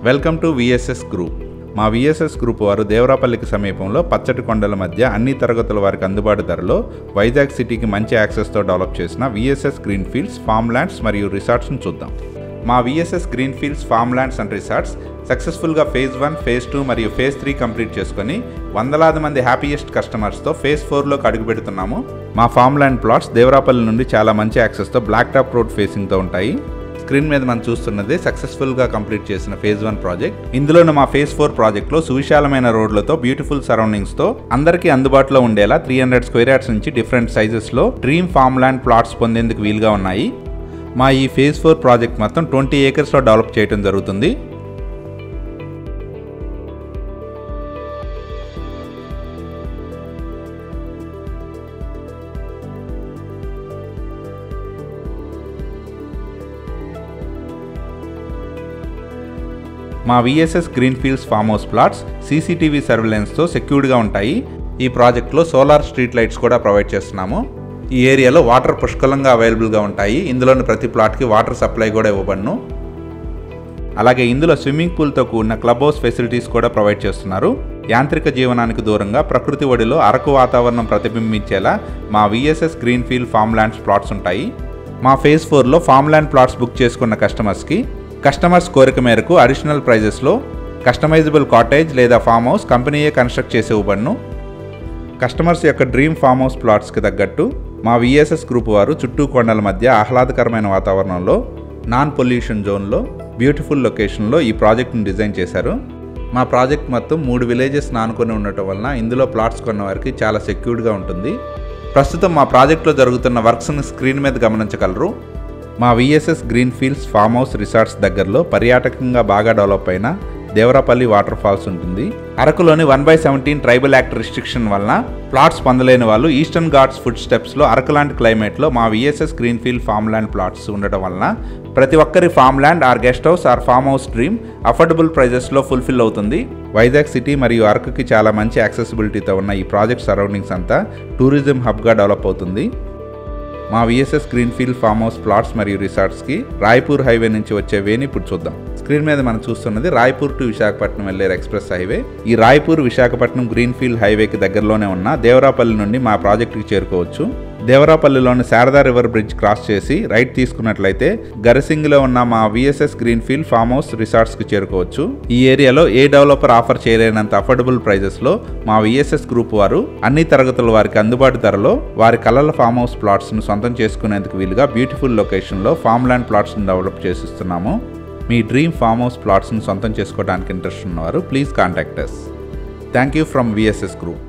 Welcome to VSS group. మా VSS group వారు దేవరాపల్లికి సమీపంలో పచ్చటి కొండల మధ్య అన్ని తరగతుల వారికి అందుబాటు ధరలో వైజాగ్ సిటీకి మంచి యాక్సెస్తో డెవలప్ చేసిన VSS green fields, form lands మరియు రిసార్ట్స్ను చూద్దాం. మా VSS green fields, form lands and resorts సక్సెస్ఫుల్గా ఫేజ్ 1, ఫేజ్ 2 మరియు ఫేజ్ 3 కంప్లీట్ చేసుకుని వందలాది మంది హ్యాపీయెస్ట్ కస్టమర్స్తో ఫేజ్ 4లోకి అడుగు పెడుతున్నాము. మా ఫామ్ ల్యాండ్ ప్లాట్స్ దేవరాపల్లి నుండి చాలా మంచి యాక్సెస్తో బ్లాక్ టాప్ రోడ్ ఫేసింగ్తో ఉంటాయి. స్క్రీన్ మీద మనం చూస్తున్నది సక్సెస్ఫుల్గా కంప్లీట్ చేసిన ఫేజ్ 1 ప్రాజెక్ట్. ఇందులోనే మా ఫేజ్ 4 ప్రాజెక్ట్లో సువిశాలమైన రోడ్లతో, బ్యూటిఫుల్ సరౌండింగ్స్తో అందరికీ అందుబాటులో ఉండేలా 300 స్క్వేర్ యార్డ్స్ నుంచి డిఫరెంట్ సైజెస్లో డ్రీమ్ ఫామ్ ల్యాండ్ ప్లాట్స్ పొందేందుకు వీలుగా ఉన్నాయి. మా ఈ ఫేజ్ 4 ప్రాజెక్ట్ మొత్తం 20 ఏకర్స్లో డెవలప్ చేయడం జరుగుతుంది. మా VSS green fields farm house plots CCTV సర్వేలెన్స్తో సెక్యూర్డ్గా ఉంటాయి. ఈ ప్రాజెక్ట్లో సోలార్ స్ట్రీట్ లైట్స్ కూడా ప్రొవైడ్ చేస్తున్నాము. ఈ ఏరియాలో వాటర్ పుష్కలంగా అవైలబుల్గా ఉంటాయి. ఇందులోని ప్రతి ప్లాట్కి వాటర్ సప్లై కూడా ఇవ్వబడును. అలాగే ఇందులో స్విమ్మింగ్ పూల్తో కూడిన క్లబ్ హౌస్ ఫెసిలిటీస్ కూడా ప్రొవైడ్ చేస్తున్నారు. యాంత్రిక జీవనానికి దూరంగా ప్రకృతి ఒడిలో అరకు వాతావరణం ప్రతిబింబించేలా మా VSS green field farm lands plots ఉంటాయి. మా ఫేజ్ 4లో ఫామ్ ల్యాండ్ ప్లాట్స్ బుక్ చేసుకున్న కస్టమర్స్ కోరిక మేరకు అడిషనల్ ప్రైజెస్లో కస్టమైజబుల్ కాటేజ్ లేదా ఫామ్ హౌస్ కంపెనీయే కన్స్ట్రక్ట్ చేసి ఇవ్వబడును. కస్టమర్స్ యొక్క డ్రీమ్ ఫామ్ హౌస్ ప్లాట్స్కి తగ్గట్టు మా విఎస్ఎస్ గ్రూప్ వారు చుట్టూ కొండల మధ్య ఆహ్లాదకరమైన వాతావరణంలో, నాన్ పొల్యూషన్ జోన్లో, బ్యూటిఫుల్ లొకేషన్లో ఈ ప్రాజెక్ట్ని డిజైన్ చేశారు. మా ప్రాజెక్ట్ మొత్తం 3 విలేజెస్ ఆనుకొని ఉండటం వలన ఇందులో ప్లాట్స్ కొన్న వారికి చాలా సెక్యూర్డ్గా ఉంటుంది. ప్రస్తుతం మా ప్రాజెక్ట్లో జరుగుతున్న వర్క్స్ని స్క్రీన్ మీద గమనించగలరు. మా VSS green fields farm house resorts దగ్గరలో పర్యాటకంగా బాగా డెవలప్ అయిన దేవరాపల్లి వాటర్ ఫాల్స్ ఉంటుంది. అరకులోని 1/17 ట్రైబల్ యాక్ట్ రిస్ట్రిక్షన్ వలన ప్లాట్స్ పొందలేని వాళ్ళు ఈస్టర్న్ ఘాట్స్ ఫుడ్ స్టెప్స్లో అరకు లాంటి క్లైమేట్లో మా VSS green field farm land plots ఉండటం వలన ప్రతి ఒక్కరి farm land or guest house or farm house dream affordable ప్రైజెస్లో ఫుల్ఫిల్ అవుతుంది. వైజాగ్ సిటీ మరియు అరకుకి చాలా మంచి యాక్సెసిబిలిటీతో ఉన్న ఈ ప్రాజెక్ట్ సరౌండింగ్స్ అంతా టూరిజం హబ్గా డెవలప్ అవుతుంది. మా VSS green field farm house plots మరియు రిసార్ట్స్కి రాయ్పూర్ హైవే నుంచి వచ్చే వేని ఇప్పుడు చూద్దాం. స్క్రీన్ మీద మనం చూస్తున్నది రాయ్పూర్ టు విశాఖపట్నం వెళ్లే ఎక్స్ప్రెస్ హైవే. ఈ రాయ్పూర్ విశాఖపట్నం గ్రీన్ ఫీల్డ్ హైవేకి దగ్గరలోనే ఉన్న దేవరాపల్లి నుండి మా ప్రాజెక్టుకి చేరుకోవచ్చు. దేవరాపల్లిలోని శారదా రివర్ బ్రిడ్జ్ క్రాస్ చేసి రైట్ తీసుకున్నట్లయితే గరసింగిలో ఉన్న మా VSS green field farm house రిసార్ట్స్కి చేరుకోవచ్చు. ఈ ఏరియాలో ఏ డెవలపర్ ఆఫర్ చేయలేనంత అఫోర్డబుల్ ప్రైజెస్లో మా విఎస్ఎస్ గ్రూప్ వారు అన్ని తరగతుల వారికి అందుబాటు ధరలో వారి కలల ఫామ్ హౌస్ ప్లాట్స్ను సొంతం చేసుకునేందుకు వీలుగా బ్యూటిఫుల్ లొకేషన్లో ఫామ్ ల్యాండ్ ప్లాట్స్ను డెవలప్ చేసిస్తున్నాము. మీ డ్రీమ్ ఫామ్ హౌస్ ప్లాట్స్ను సొంతం చేసుకోవడానికి ఇంట్రెస్ట్ ఉన్నవారు please contact us. Thank you from VSS group.